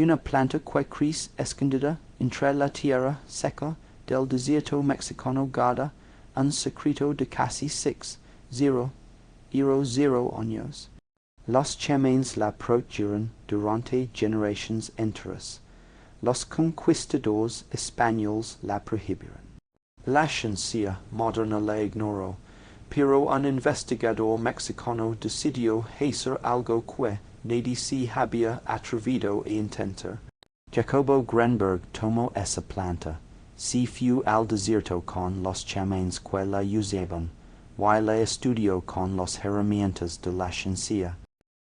una planta que cris escondida entre la tierra seca del desierto mexicano guarda un secreto de casi 6.000 años. Los chamanes la protegieron durante generaciones enteras. Los conquistadores españoles la prohibieron. La ciencia moderna la ignoró, pero un investigador mexicano decidió hacer algo que nadie se había atrevido a intentar. Jacobo Grinberg tomó esa planta, se fue al desierto con los chamanes que la usaban, y la estudió con las herramientas de la ciencia.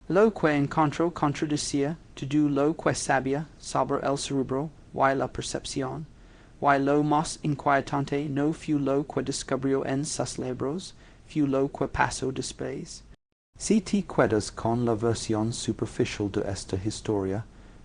Lo que encontró contradecía todo lo que sabía sobre el cerebro y la percepción, y lo más inquietante no fue lo que descubrió en sus libros, fue lo que pasó después. Si te quedas con la versión superficial de esta historia,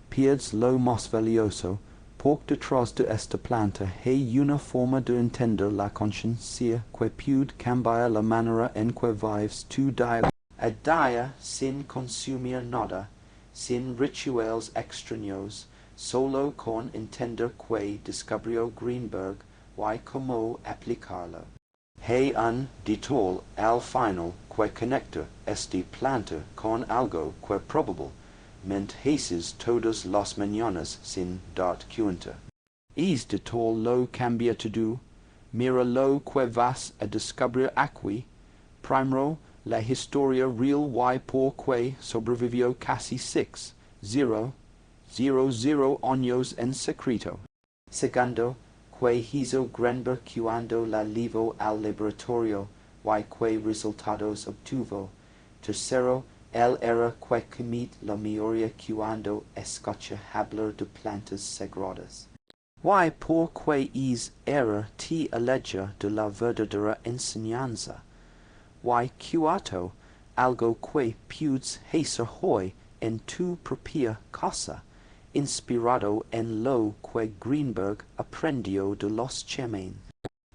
pierdes lo más valioso, porque detrás de esta planta hay una forma de entender la conciencia que puede cambiar la manera en que vives tu día a día sin consumir nada, sin rituales extraños, solo con entender que descubrió Grinberg y cómo aplicarlo. Hay un detour al final que conecta esta planta con algo que probablemente haces todas las mañanas sin darte cuenta. Es detour lo cambia todo. Mira lo que vas a descubrir aquí. Primero, la historia real y por que sobrevivió casi 6.000 años en secreto. Segundo, que hizo Grinberg cuando la llevó al laboratorio y que resultados obtuvo. Tercero, él era que comete la mayoría cuando escucha hablar de plantas sagradas. Y por que es era te aleja de la verdadera enseñanza. Y cuarto, algo que puedes hacer hoy en tu propia casa, inspirado en lo que Grinberg aprendió de los chamanes.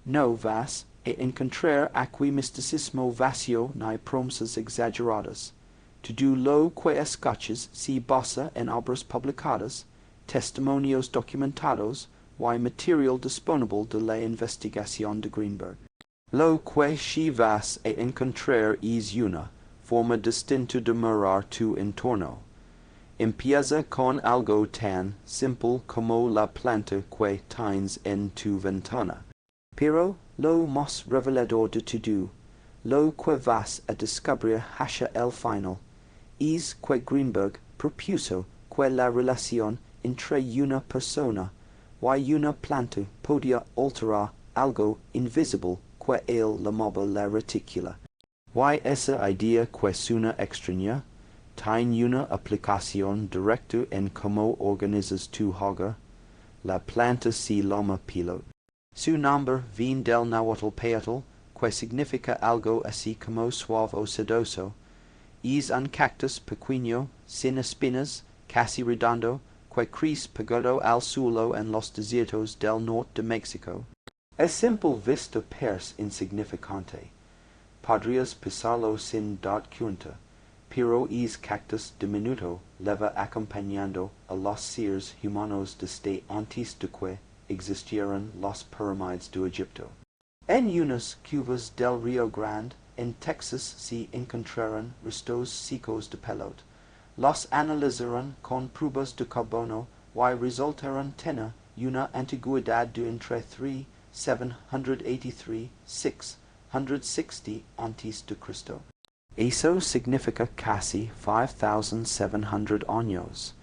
No vas a encontrar aquí misticismo vacío ni promesas exageradas. Todo lo que escuches se basa en obras publicadas, testimonios documentados y material disponible de la investigación de Grinberg. Lo que sí vas a encontrar es una forma distinta de mirar tu entorno. Empieza con algo tan simple como la planta que tienes en tu ventana. Pero lo más revelador de todo, lo que vas a descubrir hacia el final, es que Grinberg propuso que la relación entre una persona y una planta podía alterar algo invisible que él llamaba la retícula. Y esa idea que suena extraña, tiene una aplicación directa en cómo organizas tu hogar. La planta se llama pilot. Su nombre viene del náhuatl, que significa algo así como suave o sedoso. Es un cactus pequeño, sin espinas, casi redondo, que crece pegado al suelo en los desiertos del norte de México. A simple vista parece insignificante. Podrías pisarlo sin darte cuenta, pero es cactus diminuto lleva acompañando a los seres humanos desde antes de que existieran las pirámides de Egipto. En unas cuevas del Río Grande, en Texas, se encontraron restos secos de pelot. Los analizaron con pruebas de carbono y resultaron tener una antigüedad de entre 3.783 660 antes de Cristo. Eso significa casi 5.700 años.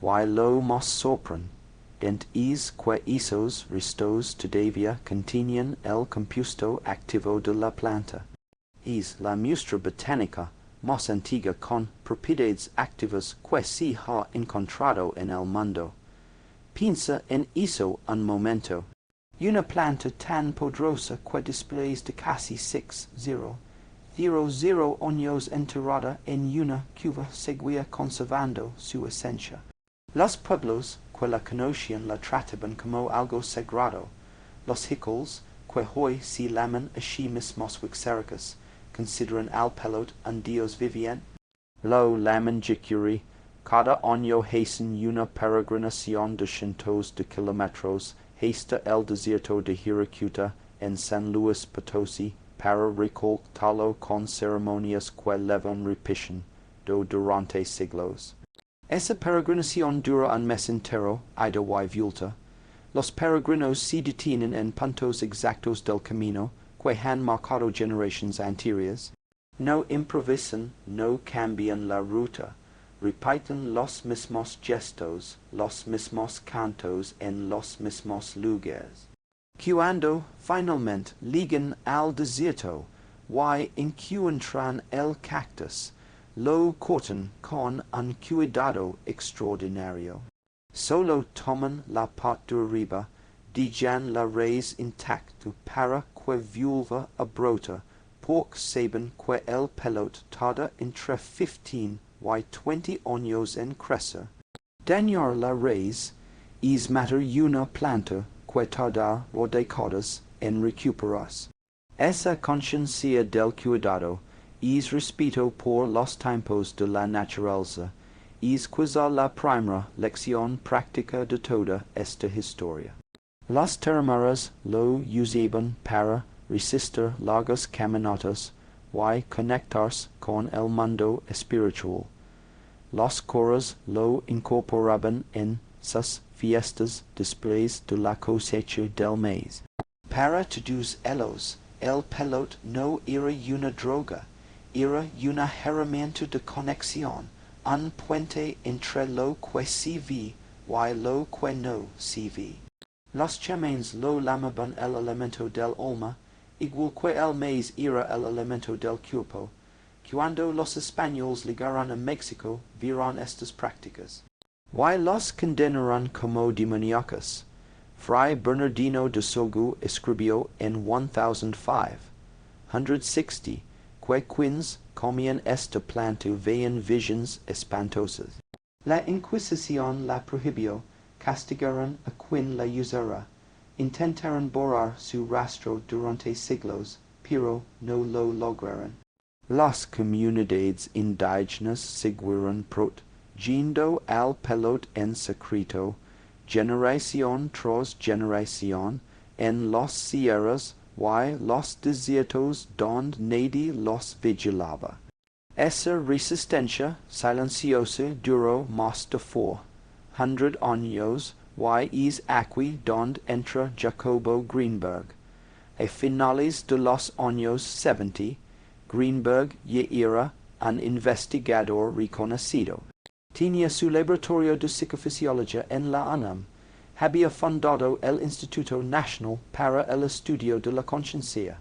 Y lo más sorprendente es que esos restos todavía contienen el compuesto activo de la planta. Es la muestra botánica más antigua con propiedades activas que se ha encontrado en el mundo. Piensa en eso un momento. Una planta tan poderosa que después de casi 6.000 años enterrada en una cueva seguía conservando su esencia. Los pueblos que la conocían la trataban como algo sagrado. Los hickols, que hoy se llaman así mismos wixárikas, consideran al pelot un dios viviente. Lo llaman jicuri, cada año hacen una peregrinación de cientos de kilómetros hasta el desierto de Hiracuta en San Luis Potosí para recoltarlo con ceremonias que llevan repetición durante siglos. Esa peregrinación dura un mes entero, ida y vuelta. Los peregrinos se detienen en puntos exactos del camino que han marcado generaciones anteriores. No improvisan, no cambian la ruta. Repiten los mismos gestos, los mismos cantos en los mismos lugares. Cuando finalmente llegan al desierto, y encuentran el cactus, lo cortan con un cuidado extraordinario. Solo toman la parte de arriba, dejan la raíz intacta para que vuelva a brotar, porque saben que el pelot tarda entre 15 y 20 años en crecer. Dañar la raíz es matar una planta que tarda décadas en recuperarse. Esa conciencia del cuidado es respeto por los tiempos de la naturaleza, es quizá la primera lección práctica de toda esta historia. Las terremotos lo usaban para resistir largas caminatas y conectarse con el mundo espiritual. Los coros lo incorporaban en sus fiestas después de la cosecha del maíz. Para todos ellos, el pelot no era una droga, era una herramienta de conexión, un puente entre lo que se ve y lo que no se ve. Los chamanes lo llamaban el elemento del alma, igual que el maíz era el elemento del cuerpo. Cuando los españoles llegaron a México, vieron estas prácticas. Y los condenaron como demoníacos. Fray Bernardino de Sogu escribió en 1560 que quienes comían esta planta veían visiones espantosas. La Inquisición la prohibió, castigaron a quien la usara, intentaron borrar su rastro durante siglos, pero no lo lograron. Las comunidades indígenas siguieron protegiendo al pelot en secreto, generación tras generación, en las sierras y los desiertos donde nadie los vigilaba. Esa resistencia silenciosa duró más de 400 años y es aquí donde entra Jacobo Grinberg. A finales de los años 70, Grinberg ya era un investigador reconocido. Tenía su laboratorio de psicofisiología en la UNAM. Había fundado el Instituto Nacional para el Estudio de la Conciencia.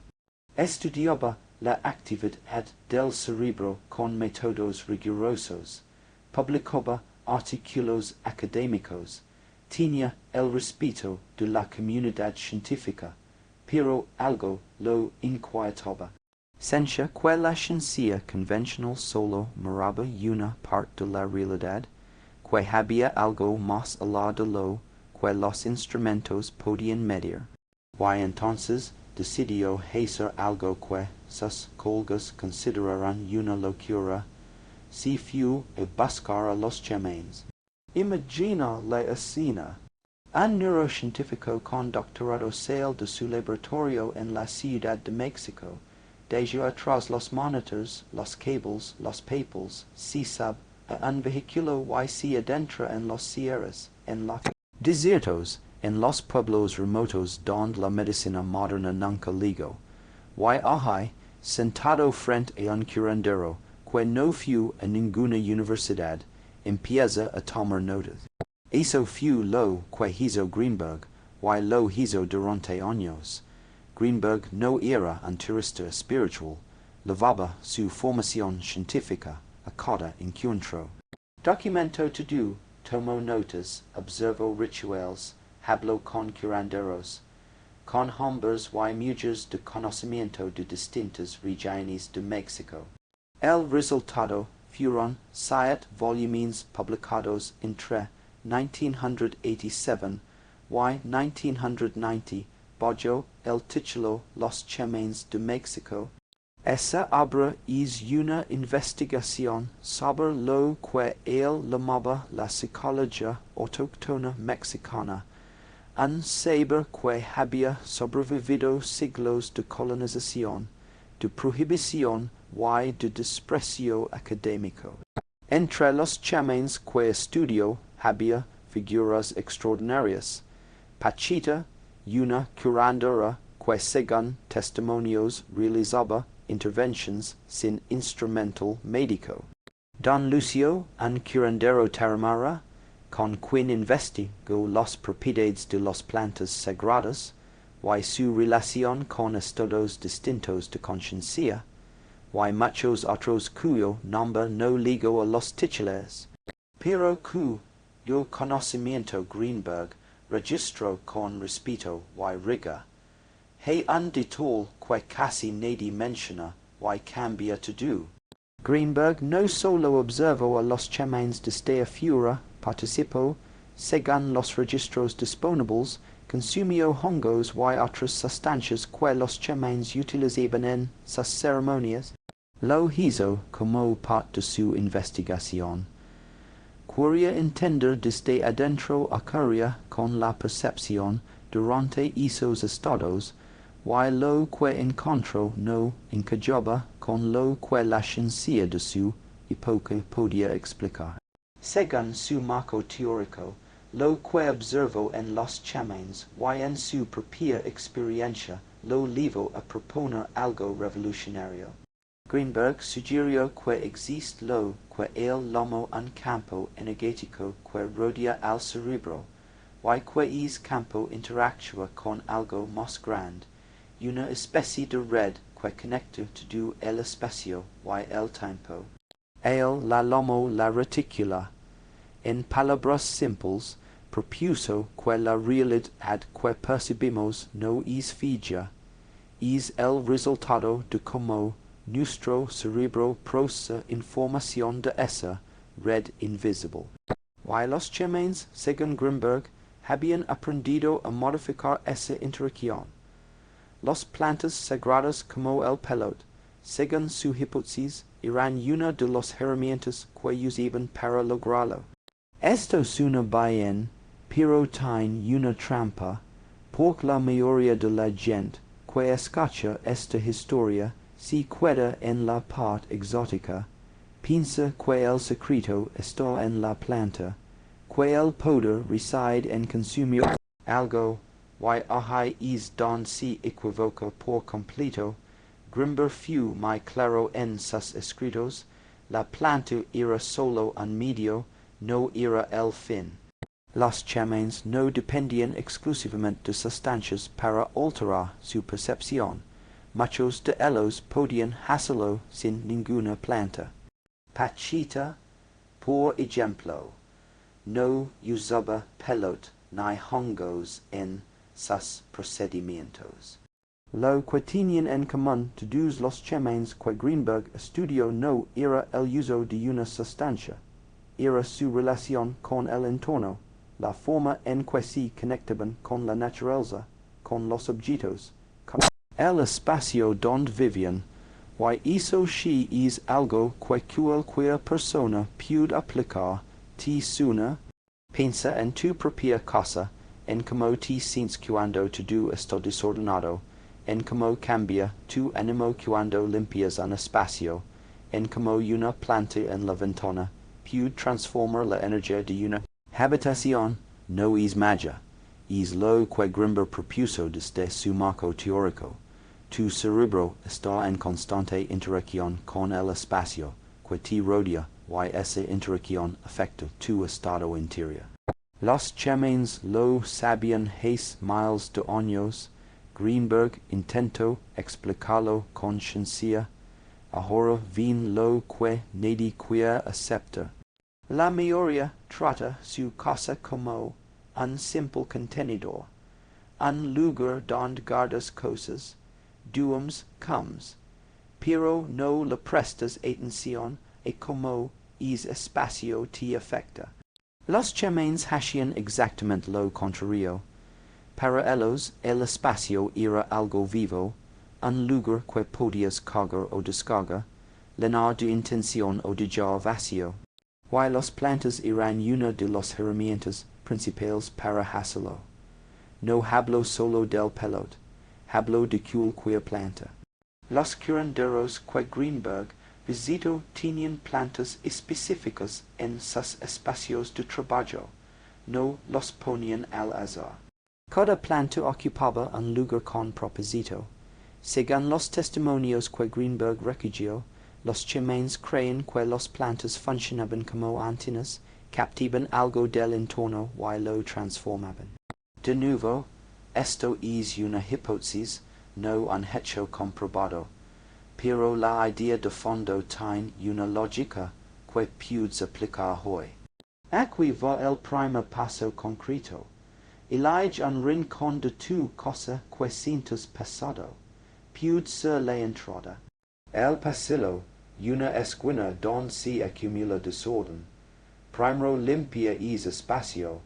Estudiaba la actividad del cerebro con métodos rigurosos. Publicaba artículos académicos. Tenía el respeto de la comunidad científica, pero algo lo inquietaba. Sentía que la ciencia convencional solo miraba una parte de la realidad, que había algo más allá de lo que los instrumentos podían medir, y entonces decidió hacer algo que sus colegas consideraron una locura. Se fue a buscar a los chamanes. Imagina la escena. Un neurocientífico con doctorado sale de su laboratorio en la Ciudad de México. Deja atrás los monitors, los cables, los papers, se sube a un vehículo y se adentra en los sierras, en los desiertos, en los pueblos remotos donde la medicina moderna nunca llegó. Y ahí, sentado frente a un curandero que no fue a ninguna universidad, empieza a tomar notas. Eso fue lo que hizo Grinberg, y lo hizo durante años. Grinberg no era un turista espiritual, llevaba su formación científica a cada encuentro. Documentó todo, tomó notas, observó rituales, habló con curanderos, con hombres y mujeres de conocimiento de distintas regiones de México. El resultado fueron 7 volúmenes publicados entre 1987 y 1990, bajo el título Los Chamanes de México. Essa abra is una investigación sobre lo que él llamaba la psicología autóctona mexicana, un saber que había sobrevivido siglos de colonización, de prohibición y de desprecio académico. Entre los chamanes que estudió había figuras extraordinarias. Pachita, una curandora que según testimonios realizaba interventions sin instrumental médico. Don Lucio, un curandero taramara, con quien investigó las propiedades de las plantas sagradas, y su relación con estados distintos de conciencia, y muchos otros cuyo nombre no ligo a los titulares, pero cuyo conocimiento Grinberg registró con respeto y rigor. Hay un detalle que casi nadie menciona y cambia todo. Grinberg no solo observó a los chamanes desde afuera, participó, según los registros disponibles, consumió hongos y otras sustancias que los chamanes utilizaban en sus ceremonias. Lo hizo como parte de su investigación. Quería entender desde adentro ocurría con la percepción durante esos estados, y lo que encontró no encajaba con lo que la ciencia de su época podía explicar. Según su marco teórico, lo que observó en los chamanes y en su propia experiencia lo llevó a proponer algo revolucionario. Grinberg sugirió que existe lo que él llamó un campo energético que rodea al cerebro, y que ese campo interactúa con algo más grande, una especie de red que conecta todo el espacio y el tiempo. Él la llamó la retícula. En palabras simples, propuso que la realidad que percibimos no es fija, es el resultado de cómo nuestro cerebro procesa información de esa red invisible. Y los chamanes, según Grinberg, habían aprendido a modificar esa interacción. Las plantas sagradas como el peyote, según su hipótesis, eran una de las herramientas que usaban para lograrlo. Esto suena bien, pero tiene una trampa, porque la mayoría de la gente que escucha esta historia se queda en la parte exótica, piensa que el secreto está en la planta, que el poder reside en consumir algo, y ahí es donde se equivoca por completo. Grinberg fue muy claro en sus escritos, la planta era solo un medio, no era el fin. Los chamanes no dependían exclusivamente de sustancias para alterar su percepción. Muchos de ellos podían hacerlo sin ninguna planta. Pachita, por ejemplo, no usaba peyote ni hongos en sus procedimientos. Lo que tenían en común todos los chamanes que Grinberg estudió no era el uso de una sustancia, era su relación con el entorno, la forma en que se conectaban con la naturaleza, con los objetos, con el espacio donde vivían, y eso sí es algo que cualquier persona puede aplicar. Te suena, piensa en tu propia casa, en cómo te sientes cuando todo está desordenado, en cómo cambia tu ánimo cuando limpias un espacio, en cómo una planta en la ventana puede transformar la energía de una habitación. No es magia, es lo que Grinberg propuso desde su marco teórico. Tu cerebro está en constante interacción con el espacio que te rodea, y esa interacción afecta tu estado interior. Los chamanes lo sabían hace miles de años. Grinberg intentó explicarlo con ciencia. Ahora ven lo que nadie quiere aceptar. La mayoría trata su casa como un simple contenedor, un lugar donde guardas cosas, duums comes, pero no le prestas atención a cómo ese espacio te afecta. Los chamanes hacían exactamente lo contrario. Para ellos el espacio era algo vivo, un lugar que podias cagar o descarga, llenar de intención o de jar vacío. Why las plantas eran una de los herramientas principales para hacerlo. No hablo solo del pelot, hablo de cualquier planta. Los curanderos que Grinberg visitó tenían plantas específicas en sus espacios de trabajo, no los ponían al azar. Cada planta ocupaba un lugar con propósito. Según los testimonios que Grinberg recogió, los chamanes creen que las plantas funcionaban como antenas, captaban algo del entorno y lo transformaban. De nuevo, esto es una hipótesis, no un hecho comprobado, pero la idea de fondo tiene una lógica que puedes aplicar hoy. Aquí va el primer paso concreto. Elige un rincón de tu cosa que sientas pesado. Puede ser la entrada. El pasillo, una esquina donde se acumula desorden. Primero limpia es espacio.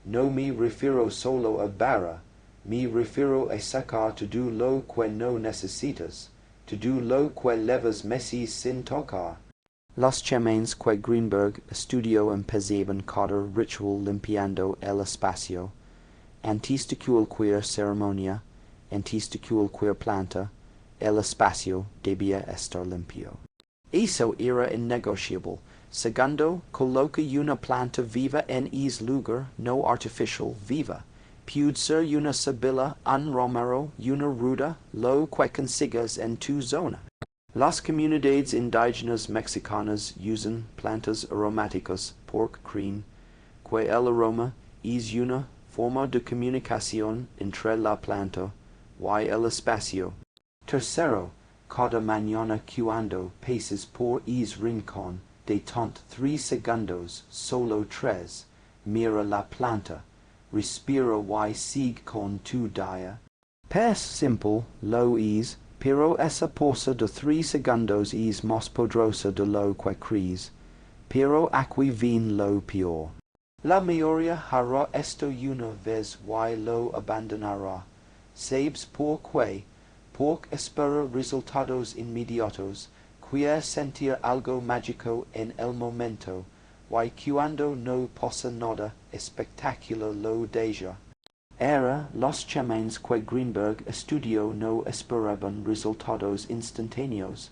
No me refiero solo a barra, me refiero a sacar todo lo que no necesitas, todo lo que llevas meses sin tocar. Los chamanes que Grinberg estudió empezaban cada ritual limpiando el espacio. Antes de cualquier ceremonia, antes de cualquier planta, el espacio debía estar limpio. Eso era innegociable. Segundo, coloca una planta viva en ese lugar, no artificial, viva. Puede ser una sabila, un romero, una ruda, lo que consigas en tu zona. Las comunidades indígenas mexicanas usan plantas aromáticas por cream, que el aroma es una forma de comunicación entre la planta y el espacio. Tercero, cada mañana cuando pases por ese rincón, detente 3 segundos, solo 3, mira la planta, respira y sigue con tu día. Es simple, lo es, pero esa pausa de 3 segundos es más poderosa de lo que crees. Pero aquí viene lo peor. La mayoría hará esto una vez y lo abandonará. ¿Sabes por qué? Porque espera resultados inmediatos, quiere sentir algo mágico en el momento, y cuando no pasa nada espectacular lo deja. Era los chamanes que Grinberg estudió no esperaban resultados instantáneos.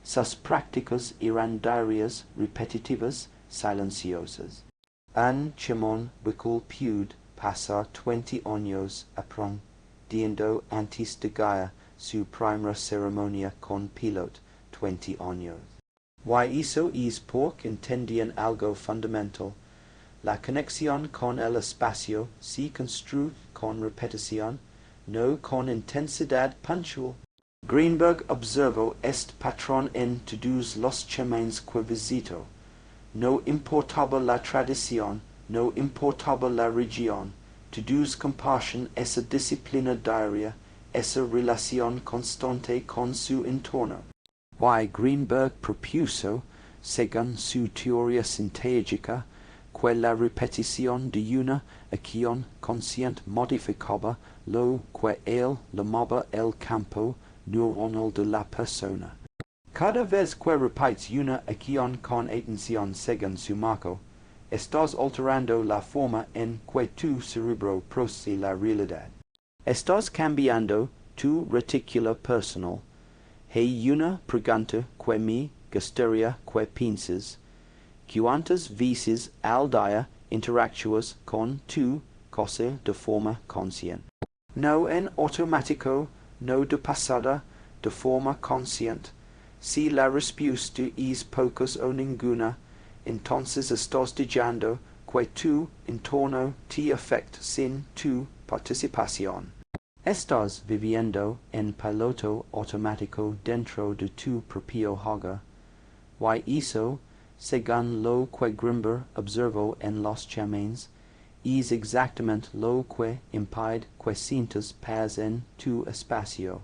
Sus prácticas eran diarias, repetitivas, silenciosas. Un chamán puede pasar 20 años aprendiendo antes de llegar su primera ceremonia con pilot, 20 años. Y eso es porque entendían algo fundamental. La conexión con el espacio se construye con repetición, no con intensidad puntual. Grinberg observó este patrón en todos los chamanes que visitó. No importaba la tradición, no importaba la región, todos comparten esa disciplina diaria, esa relación constante con su entorno. Y Grinberg propuso, según su teoría sintética, que la repetición de una acción consciente modificaba lo que él llamaba el campo neuronal de la persona. Cada vez que repites una acción con atención según su marco, estás alterando la forma en que tu cerebro procesa la realidad. Estás cambiando tu retículo personal. Hay una pregunta que me gustaría que pienses. ¿Cuántas veces al día interactúas con tu cosa de forma consciente? No en automático, no de pasada, de forma consciente. Si la respuesta es pocas o ninguna, entonces estás diciendo que tu entorno te afecta sin tu participación. Estás viviendo en piloto automático dentro de tu propio hogar. Y eso, según lo que Grinberg observó en los chamanes, es exactamente lo que impide que sientas paz en tu espacio.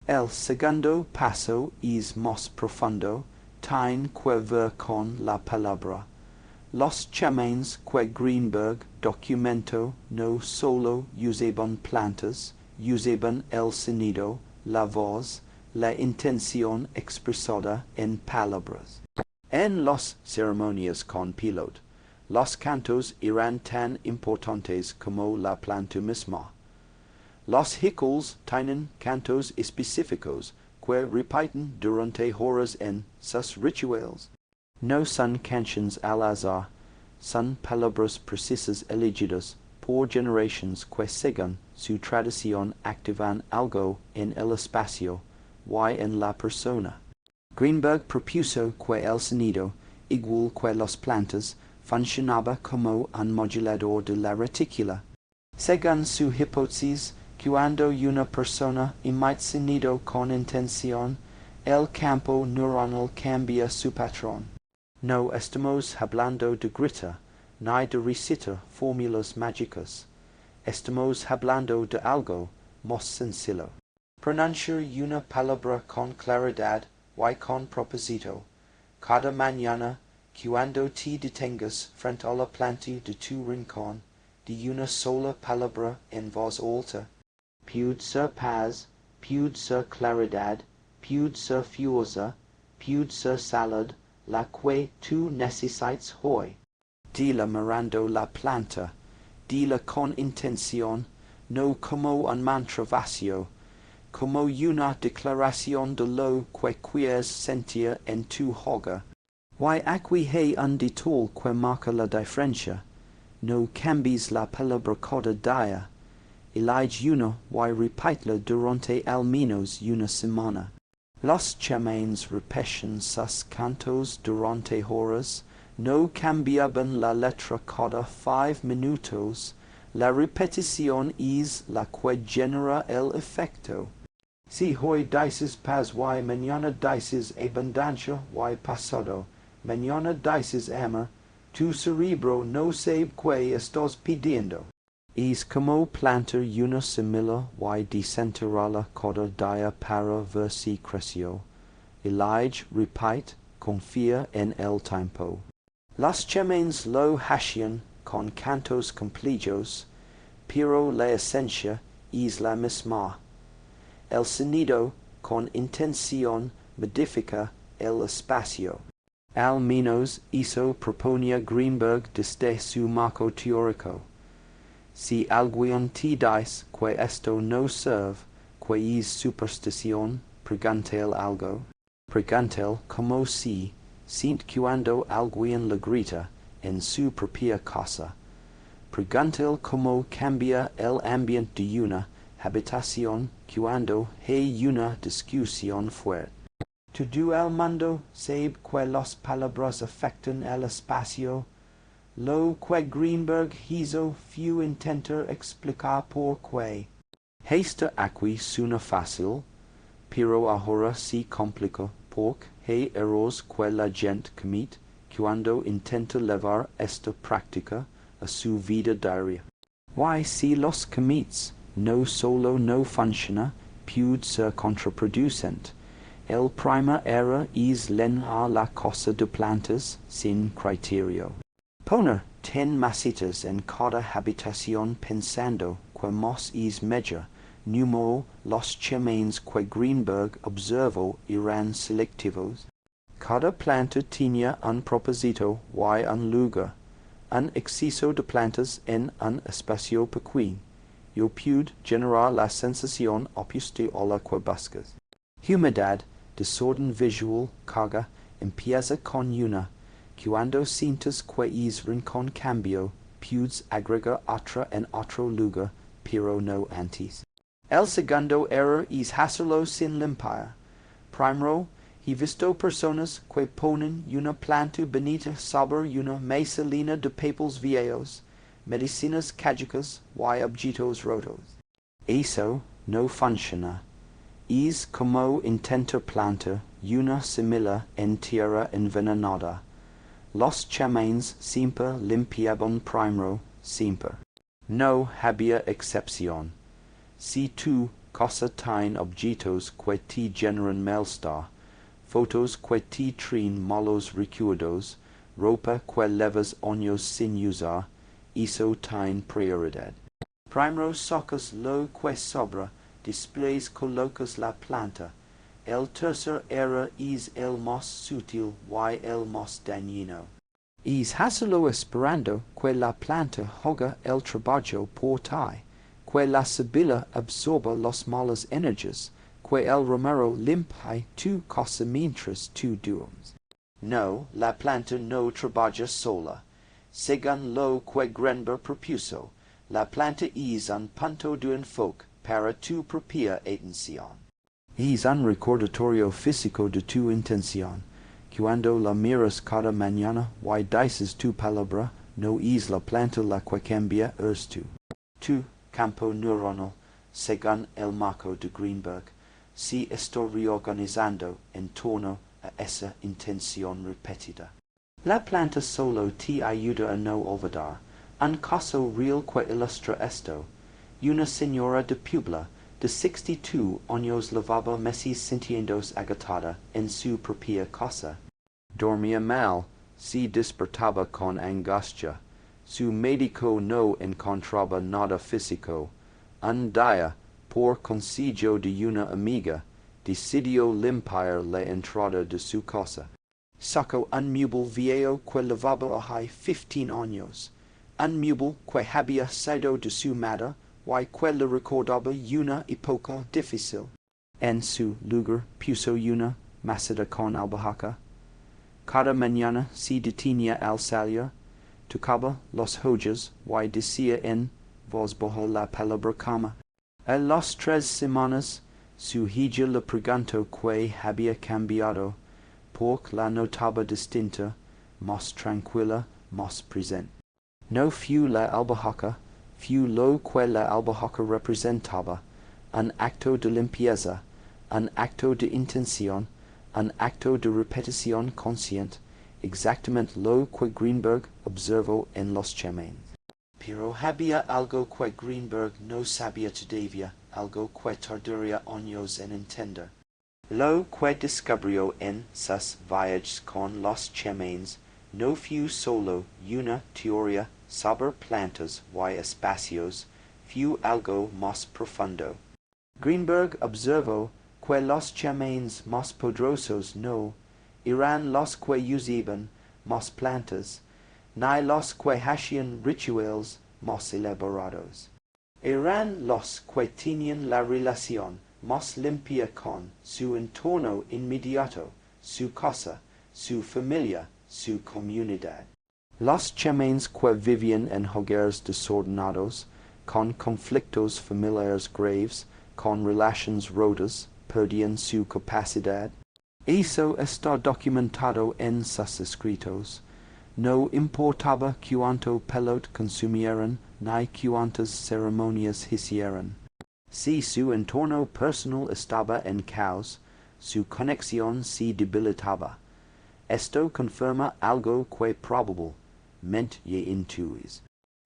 El segundo paso es más profundo, tiene que ver con la palabra. Los chamanes que Grinberg documentó no solo usaban plantas, usaban el sonido, la voz, la intención expresada en palabras. En las ceremonias con piloto, los cantos eran tan importantes como la planta misma. Los hijos tienen cantos específicos que repiten durante horas en sus rituales. No son canciones al azar, son palabras precisas elegidas por generaciones que según su tradición activan algo en el espacio y en la persona. Grinberg propuso que el sonido, igual que las plantas, funcionaba como un modulador de la retícula. Según su hipótesis, cuando una persona emite sonido con intención, el campo neuronal cambia su patrón. No estamos hablando de grita, ni de recitar fórmulas mágicas. Estamos hablando de algo más sencillo. Pronunciar una palabra con claridad y con propósito. Cada mañana, cuando te detengas frente a la planta de tu rincón, di una sola palabra en voz alta. Puede ser paz, puede ser claridad, puede ser fuerza, puede ser salud, la que tú necesitas hoy. Dila mirando la planta, dila con intención, no como un mantra vacío, como una declaración de lo que quieres sentir en tu hogar. Y aquí hay un detalle que marca la diferencia. No cambies la palabra cada día. Elige una y repítela durante al menos una semana. Los chamanes repiten sus cantos durante horas, no cambiaban la letra cada 5 minutos. La repetición es la que genera el efecto. Si hoy dices paz y mañana dices abundancia y pasado, mañana dices amor, tu cerebro no sabe qué estás pidiendo. Es como plantar una semilla y desenterrarla cada día para ver si creció. Elige, repite, confía en el tiempo. Los chamanes lo hacían con cantos completos, pero la esencia es la misma. El sonido con intención modifica el espacio. Al menos eso proponía Grinberg desde su marco teórico. Si alguien te dice que esto no sirve, que es superstición, pregúntale algo. Pregúntale como si, cuando alguien le grita en su propia casa. Pregúntale cómo cambia el ambiente de una habitación cuando hay una discusión fuerte. Todo el mundo sabe que las palabras afectan el espacio. Lo que Grinberg hizo fue intentar explicar por qué. Esto aquí suena fácil, pero ahora se complica porque hay errores que la gente comete cuando intenta llevar esta práctica a su vida diaria. Y si los cometes no solo no funciona, puede ser contraproducente. El primer error es llenar la casa de plantas sin criterio. Poner 10 macetas en cada habitación pensando que más es mejor, número los chamanes que Grinberg observó eran selectivos. Cada planta tenía un propósito y un lugar. Un exceso de plantas en un espacio pequeño puede generar la sensación opuesta a la que buscas. Humedad, desorden visual, carga, empieza con una. Cuando sientes que es rincón cambio, puedes agregar otra en otro lugar, pero no antes. El segundo error es hacerlo sin limpiar. Primero, he visto personas que ponen una planta bonita sobre una mesa llena de papeles viejos, medicinas caducas y objetos rotos. Eso no funciona. Es como intentar plantar una semilla en tierra envenenada. Los chamanes siempre limpiaban primero, siempre. No había excepción. Si tu casa tiene objetos que te generan malestar, fotos que te traen malos recuerdos, ropa que llevas años sin usar, eso tiene prioridad. Primero sacas lo que sobra, displays colocas la planta, el tercer era es el más sutil y el más dañino. Es hazlo esperando que la planta haga el trabajo por ti, que la sibila absorba las malas energias, que el romero limpie tu cosa mientras tu duermes. No, la planta no trabaja sola. Según lo que Grinberg propuso, la planta es un punto de enfoque para tu propia atención. Es un recordatorio físico de tu intención. Cuando la miras cada mañana y dices tu palabra, no es la planta la que cambia, eres tú. Tu campo neuronal, según el marco de Grinberg, se está reorganizando en torno a esa intención repetida. La planta solo te ayuda a no olvidar. Un caso real que ilustra esto. Una señora de Puebla de 62 años llevaba meses sintiéndose agotada en su propia casa. Dormía mal, se despertaba con angustia. Su médico no encontraba nada físico. Un día, por consejo de una amiga, decidió limpiar la entrada de su casa. Sacó un mueble viejo que llevaba ahí 15 años. Un mueble que había sido de su madre y que le recordaba una época difícil. En su lugar puso una maceta con albahaca. Cada mañana se detenía al salir, tocaba las joyas y decía en voz baja la palabra cama. A las 3 semanas, su hija le preguntó que había cambiado, porque la notaba distinta, más tranquila, más presente. No fue la albahaca, fue lo que la albahaca representaba, un acto de limpieza, un acto de intención, un acto de repetición consciente, exactamente lo que Grinberg observó en los Chamanes. Pero había algo que Grinberg no sabía todavía, algo que tardaría años en entender. Lo que descubrió en sus viajes con los Chamanes no fue solo una teoría sobre plantas y espacios, fue algo más profundo. Grinberg observó que los chamanes más poderosos no eran los que usaban más plantas, ni los que hacían rituales más elaborados. Eran los que tenían la relación más limpia con su entorno inmediato, su casa, su familia, su comunidad. Los chamanes que vivían en hogares desordenados, con conflictos familiares graves, con relaciones rotas, perdían su capacidad. Eso está documentado en sus escritos. No importaba cuánto pelot consumieran, ni cuántas ceremonias hicieran. Si su entorno personal estaba en caos, su conexión se debilitaba. Esto confirma algo que probablemente ya intuyes.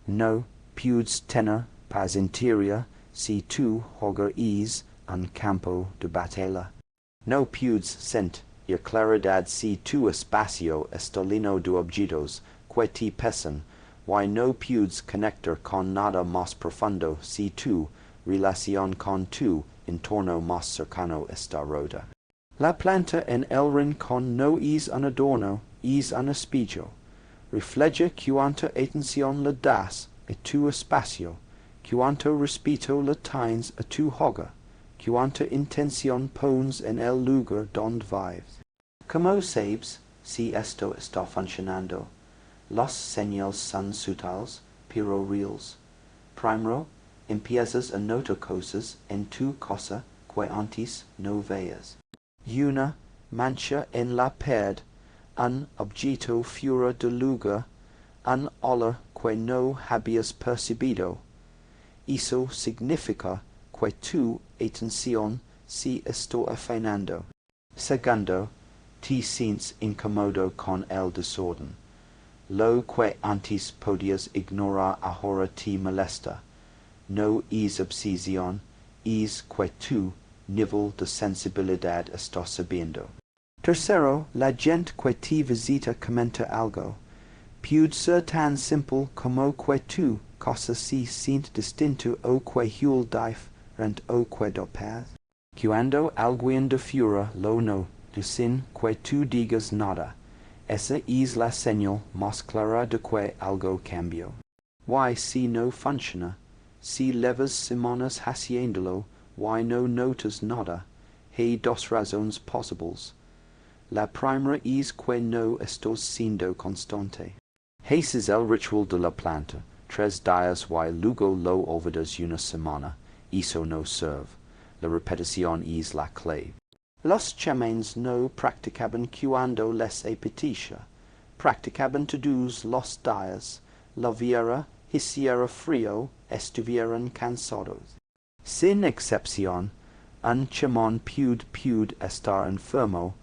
No puedes tener paz interior si tu hogar es un campo de batalla. No puedes sentir claridad si tu espacio está lleno de objetos que te pesan, y no puedes conectar con nada más profundo si tu relación con tu entorno más cercano está rota. La planta en el rincón no es un adorno, es un espejo. Refleja cuánta atención le das a tu espacio, cuánto respeto le tienes a tu hogar, cuánta intención pones en el lugar donde vives. Como sabes si esto está funcionando? Las señales son sutiles, pero reales. Primero, empiezas a notar cosas en tu casa que antes no veías. Una mancha en la pared, un objeto fuera de lugar, un olor que no habías percibido. Eso significa que tu atención se está afinando. Segundo, te sientes incómodo con el desorden. Lo que antes podías ignorar ahora te molesta. No es obsesión, es que tu nivel de sensibilidad está subiendo. Tercero, la gente que te visita comenta algo. Puede ser tan simple como que tu cosa se siente distinto o que el DIF rent oque do paz. Cuando alguien de fura lo no, de sin que tú digas nada, esa es la señal más clara de que algo cambió. Why si no funciona, si llevas semanas haciéndolo, why no notas nada, hay dos razones posibles. La primera es que no estás siendo constante. Ese es el ritual de la planta, 3 días y luego lo olvidas una semana, eso no sirve. La repetición es la clave. Los chamanes no practicaban cuando les apetecía, practicaban todos los días, lloviera, hiciera frío, estuvieran cansados. Sin excepción, un chamán puede estar enfermo,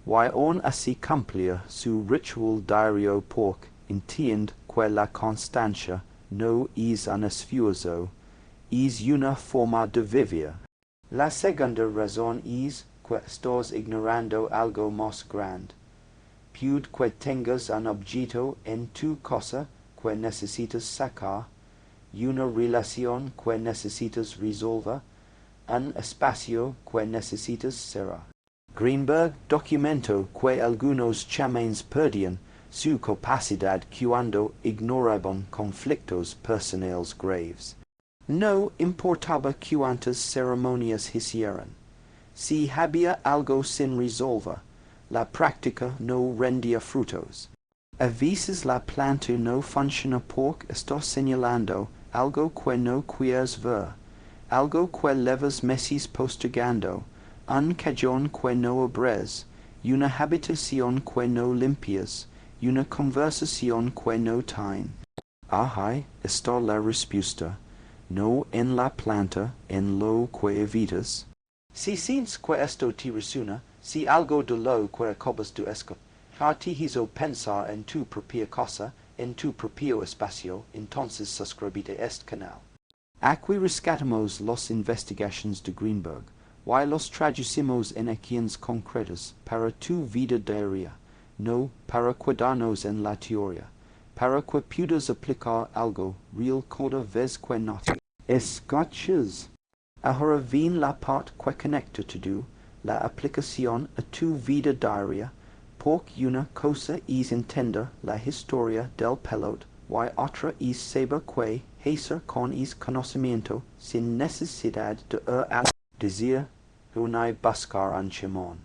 y aún así cumplía su ritual diario porque entiende que la constancia no es un esfuerzo, es una forma de vivir. La segunda razón es que estás ignorando algo más grande. Puede que tengas un objeto en tu casa que necesitas sacar, una relación que necesitas resolver, un espacio que necesitas cerrar. Grinberg documentó que algunos chamanes perdían su capacidad cuando ignoraban conflictos personales graves. No importaba cuántas ceremonias hicieran. Si había algo sin resolver, la práctica no rendía frutos. A veces la planta no funciona porque está señalando algo que no quieres ver, algo que llevas meses postergando, un cajón que no abres, una habitación que no limpias, una conversación que no tienes. Ahí está la respuesta, no en la planta, en lo que evitas. Si sientes que esto te resuena, si algo de lo que acabas de escuchar te hizo pensar en tu propia casa, en tu propio espacio, entonces suscríbete a este canal. Aquí rescatamos las investigaciones de Grinberg, y los traducimos en acciones concretas para tu vida diaria, no para quedarnos en la teoría, para que puedas aplicar algo real cada vez que notas. Escuchas. Ahora viene la parte que conecta todo, la aplicación a tu vida diaria, porque una cosa es entender la historia del piloto y otra es saber que hacer con ese conocimiento sin necesidad de decir una buscar un chamán.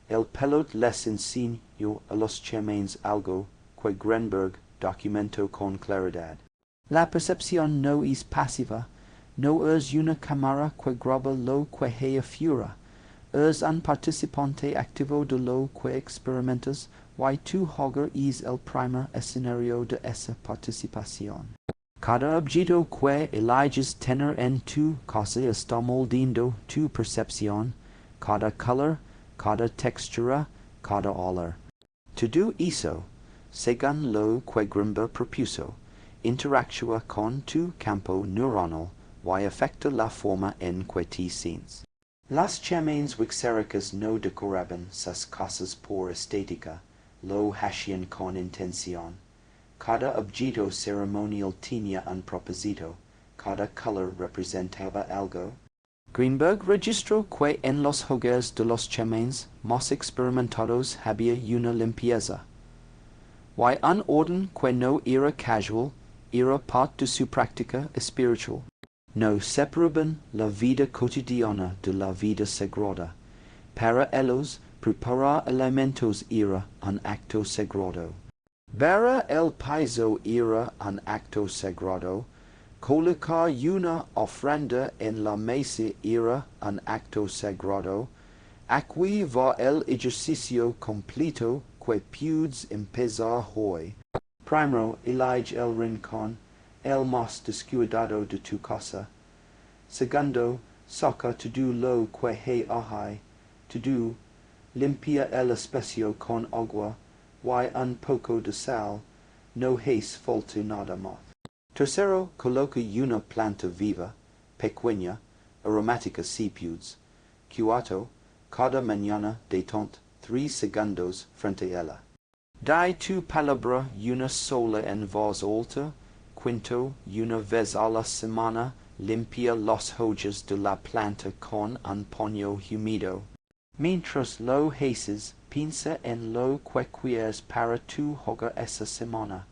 El piloto les enseñó a los chamanes algo que Grinberg documentó con claridad. La percepción no es pasiva, no es una cámara que graba lo que hay afuera, es un participante activo de lo que experimentas, y tu hogar es el primer escenario de esa participación. Cada objeto que eliges tener en tu casa está moldeando tu percepción, cada color, cada textura, cada olor. Todo eso, según lo que Grinberg propuso, interactúa con tu campo neuronal y afecta la forma en que te sientes. Las chamanes wixáricas no decoraban sus casas por estética, lo hacían con intención. Cada objeto ceremonial tenía un propósito, cada color representaba algo. Grinberg registró que en los hogares de los chamanes más experimentados había una limpieza, y un orden que no era casual, era parte de su práctica espiritual. No separaban la vida cotidiana de la vida sagrada. Para ellos, preparar alimentos era un acto sagrado. Ver el piso era un acto sagrado. Colocar una ofrenda en la mesa era un acto sagrado. Aquí va el ejercicio completo que puedes empezar hoy. Primero, elige el rincón, el más descuidado de tu casa. Segundo, saca todo lo que hay ahí. Todo, limpia el espacio con agua y un poco de sal. No hace falta nada más. Tercero, coloca una planta viva, pequeña, aromática si puedes. Cuarto, cada mañana detente 3 segundos frente a ella. Dai tu palabra una sola en voz alta. Quinto, una vez a la semana, limpia los hojas de la planta con un paño humido. Mientras lo haces, piensa en lo que quieres para tu hogar esa semana.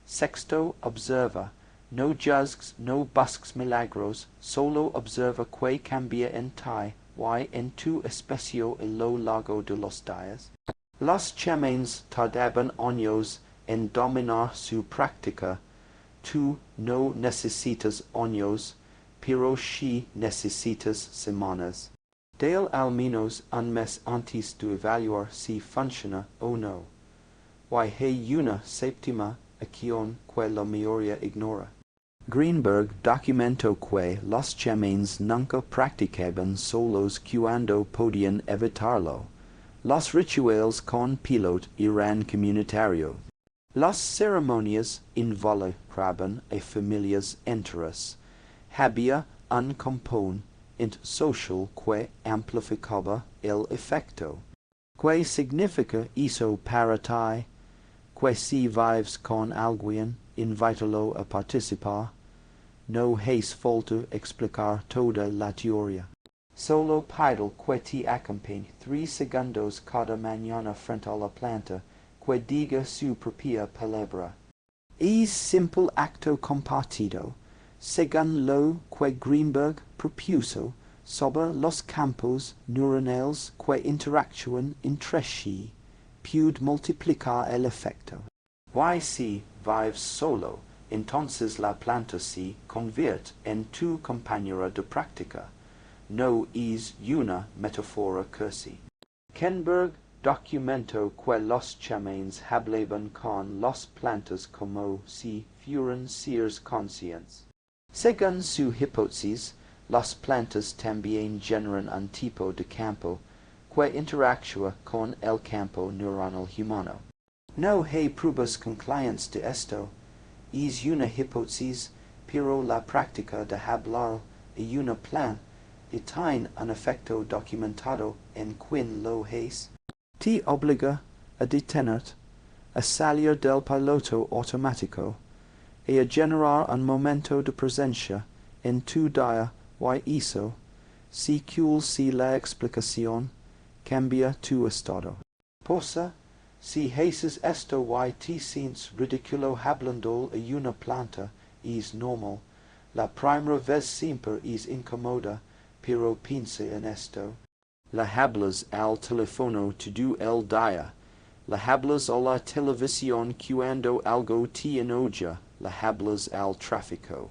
Sexto, observa. No juzgues, no busques milagros, solo observa que cambia en ti, y en tu espacio a lo largo de los días. Los chamanes tardaban años en dominar su práctica. Tú no necesitas años, pero sí necesitas semanas. Dale al menos un mes antes de evaluar si funciona o no. Y hay una séptima acción que la mayoría ignora. Grinberg documentó que los chamanes nunca practicaban solos cuando podían evitarlo. Los rituales con piloto eran comunitarios. Las ceremonias involucraban a familias enteras. Había un componente social que amplificaba el efecto. ¿Qué significa eso para ti? Que si vives con alguien, invítalo a participar. No hace falta explicar toda la teoría. Solo pídele que te acompañe 3 segundos cada mañana frente a la planta, que diga su propia palabra. Es simple acto compartido, según lo que Grinberg propuso sobre los campos neuronales que interactúan entre sí, puede multiplicar el efecto. Y si vives solo, entonces la planta se convierte en tu compañera de práctica. No es una metáfora casi. Grinberg documentó que los chamanes hablaban con las plantas como si fueran seres conscientes. Según su hipótesis, las plantas también generan un tipo de campo que interactúa con el campo neuronal humano. No hay pruebas concluyentes de esto. Es una hipótesis, pero la práctica de hablar a una planta tiene un efecto documentado en quien lo hace. Te obliga a detenerte, a salir del piloto automático, y a generar un momento de presencia en tu día y eso, si la explicación, cambia tu estado. Posa, si haces esto y te sientes ridículo hablando a una planta, es normal. La primera vez siempre es incómoda, pero piensa en esto. La hablas al teléfono todo el día. La hablas a la televisión cuando algo te enoja. La hablas al tráfico.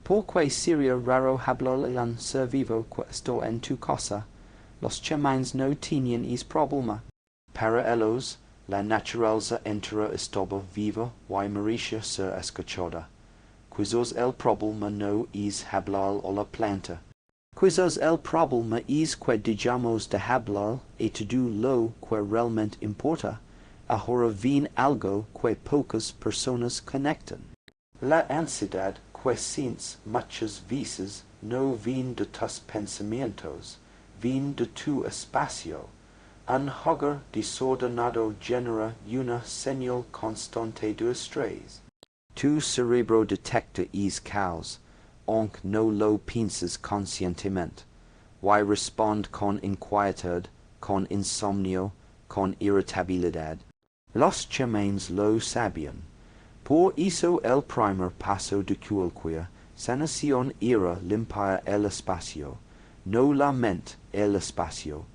¿Por qué sería raro hablar a un ser vivo que está en tu casa? Los chamanes no tenían ese problema. Para ellos, la naturaleza entera estaba viva y merecía ser escuchada. Quizás el problema no es hablar a la planta. Quizás el problema es que dejamos de hablar y todo lo que realmente importa. Ahora ven algo que pocas personas conectan. La ansiedad que sientes muchas veces no viene de tus pensamientos, viene de tu espacio. Un hogar desordenado genera una señal constante de estrés. Tu cerebro detecta es caos, aunque no lo pienses conscientemente, y responde con inquietud, con insomnio, con irritabilidad. Los chamanes lo sabían. Por eso el primer paso de cualquier sanación era limpiar el espacio, no la mente el espacio,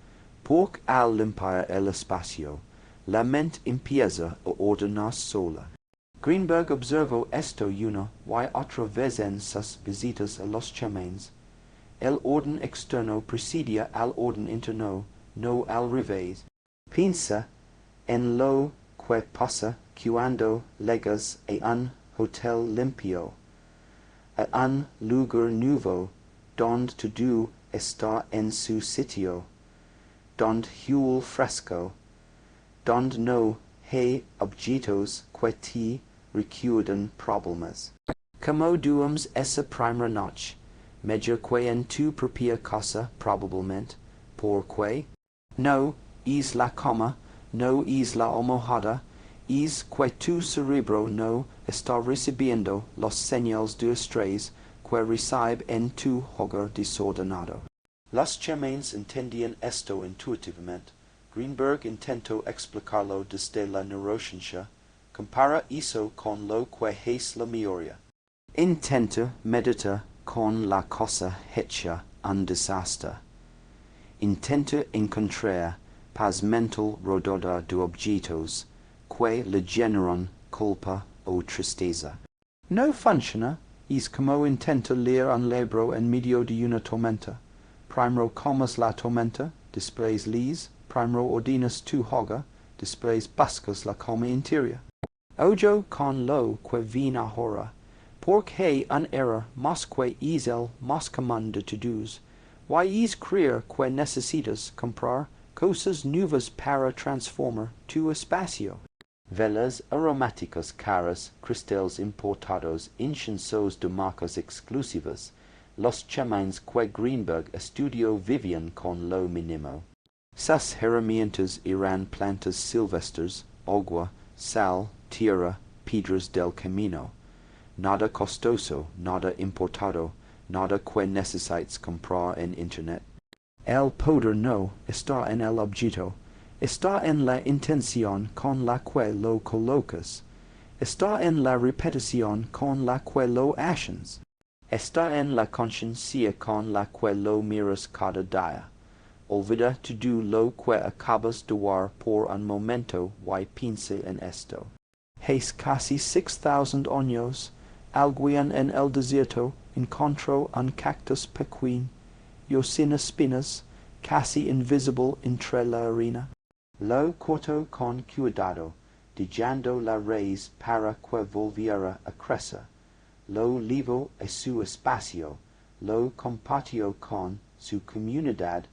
porque al limpiar el espacio, la mente empieza a ordenar sola. Grinberg observó esto una y otra vez en sus visitas a los chamanes. El orden externo precedía al orden interno, no al revés. Piensa en lo que pasa cuando llegas a un hotel limpio, a un lugar nuevo, donde todo está en su sitio, donde huele fresco, donde no hay objetos que te recuerden problemas. Como duermes esa primera noche, mejor que en tu propia casa probablemente, porque no es la cama, no es la almohada, es que tu cerebro no está recibiendo los señales de estrés que recibe en tu hogar desordenado. Los Chamanes entendían esto intuitivamente. Grinberg intentó explicarlo desde la neurociencia. Compara eso con lo que es la mayoría. Intenta meditar con la cosa hecha un desastre. Intenta encontrar paz mental rodada de objetos que le generan culpa o tristeza. No funciona, es como intenta leer un libro en medio de una tormenta. Primero comas la tormenta, después lees, primero ordenas tu hogar, después buscas la calma interior. Ojo con lo que viene ahora, porque un error más que es el más común de todos. Why es creer que necesitas comprar cosas nuevas para transformar tu espacio. Velas aromáticas caras, cristales importados, inciensos de marcas exclusivas. Los Chamanes que Grinberg estudió vivían con lo mínimo. Sus herramientas eran plantas silvestres, agua, sal, tierra, piedras del camino. Nada costoso, nada importado, nada que necesites comprar en internet. El poder no está en el objeto, está en la intención con la que lo colocas, está en la repetición con la que lo haces, está en la conciencia con la que lo miras cada día. Olvida todo lo que acabas de ver por un momento y piensa en esto. Hace casi 6.000 años, alguien en el desierto encontró un cactus pequeño, sin espinas, casi invisible entre la arena. Lo cortó con cuidado, dejando la raíz para que volviera a crecer. Lo llevó a su espacio, lo compartió con su comunidad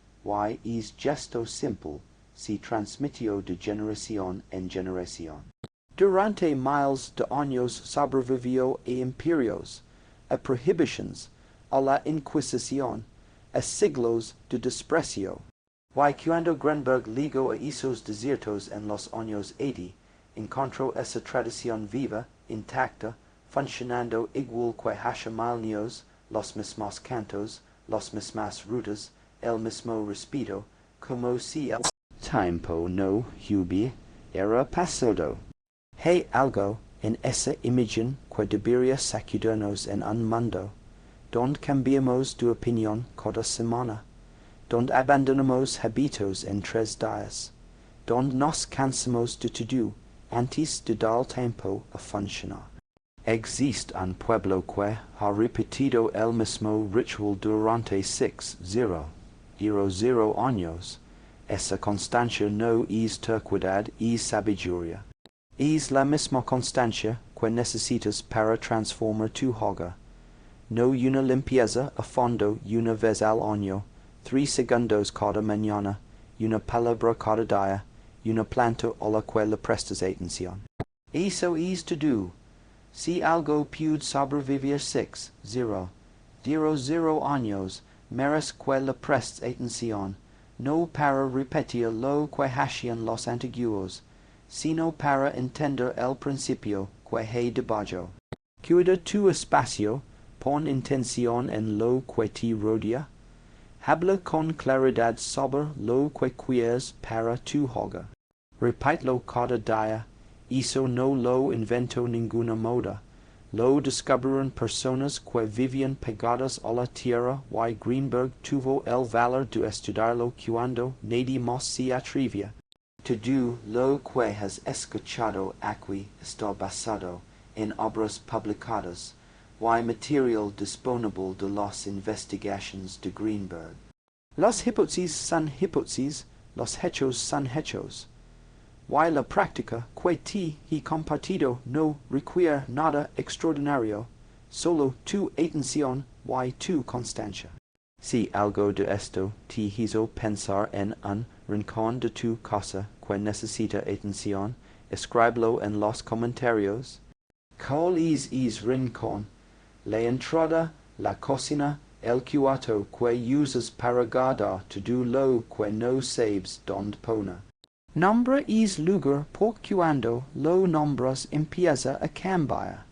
y es gesto simple, se transmitió de generación en generación. Durante miles de años sobrevivió a imperios, a prohibiciones, a la Inquisición, a siglos de desprecio. Y cuando Grinberg llegó a esos desiertos en los años 80, encontró esa tradición viva, intacta, funcionando igual que hace 1000 años, los mismos cantos, las mismas rutas, el mismo respeto, como si el tiempo no hubiera pasado. Hay algo en esa imagen que debería sacudirnos en un mundo donde cambiamos de opinión cada semana, donde abandonamos hábitos en 3 días, donde nos cansamos de todo antes de dar tiempo a funcionar. Existe un pueblo que ha repetido el mismo ritual durante 6.000 años. Esa constancia no es terquedad, es sabiduría. Es la misma constancia que necesitas para transformar tu hogar. No una limpieza a fondo una vez al año, 3 segundos cada mañana, una palabra cada día, una planta a la que le prestas atención. Eso es todo. Si algo puede sobrevivir 6.000 años, merece que le prestes atención, no para repetir lo que hacían los antiguos, sino para entender el principio que hay debajo. Cuida tu espacio, pon intención en lo que te rodea, habla con claridad sobre lo que quieres para tu hogar. Repítelo cada día, eso no lo inventó ninguna moda. Lo descubrieron personas que vivían pegadas a la tierra y Grinberg tuvo el valor de estudiarlo cuando nadie más se atrevía. Todo lo que has escuchado aquí está basado en obras publicadas y material disponible de las investigaciones de Grinberg. Las hipótesis son hipótesis, los hechos son hechos. Y la práctica que te he compartido no requiere nada extraordinario, solo tu atención y tu constancia. Si algo de esto te hizo pensar en un rincón de tu casa que necesita atención, escríbelo en los comentarios. ¿Cuál es rincón? La entrada, la cocina, el cuarto que usas para guardar todo lo que no sabes dónde poner. Nombra es lugar por cuando lo nombras empieza a cambiar.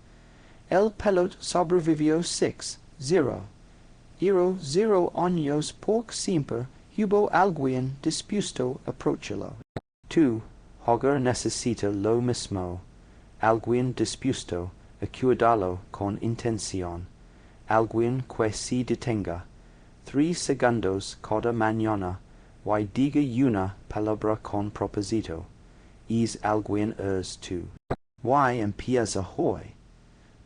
El pelot sobrevivió 6.000 0. Iro 0 años por siempre hubo alguien dispuesto a aprovecharlo. 2. Hogar necesita lo mismo. Alguien dispuesto a cuidarlo con intención. Alguien que se detenga 3 segundos cada mañana y diga una palabra con propósito. Es alguien tú. Y empieza hoy.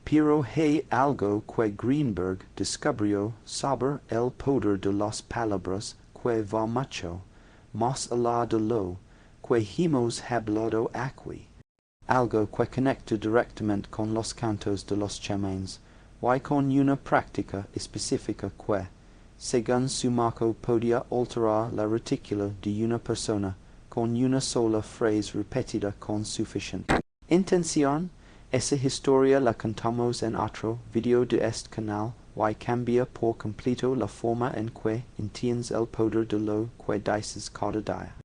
Pero hay algo que Grinberg descubrió sobre el poder de las palabras que va mucho más allá de lo que hemos hablado aquí. Algo que conecta directamente con los cantos de los chamanes y con una práctica específica que, según su marco, podía alterar la retícula de una persona con una sola frase repetida con suficiente intención. Esa historia la contamos en otro video de este canal y cambia por completo la forma en que entiendes el poder de lo que dices cada día.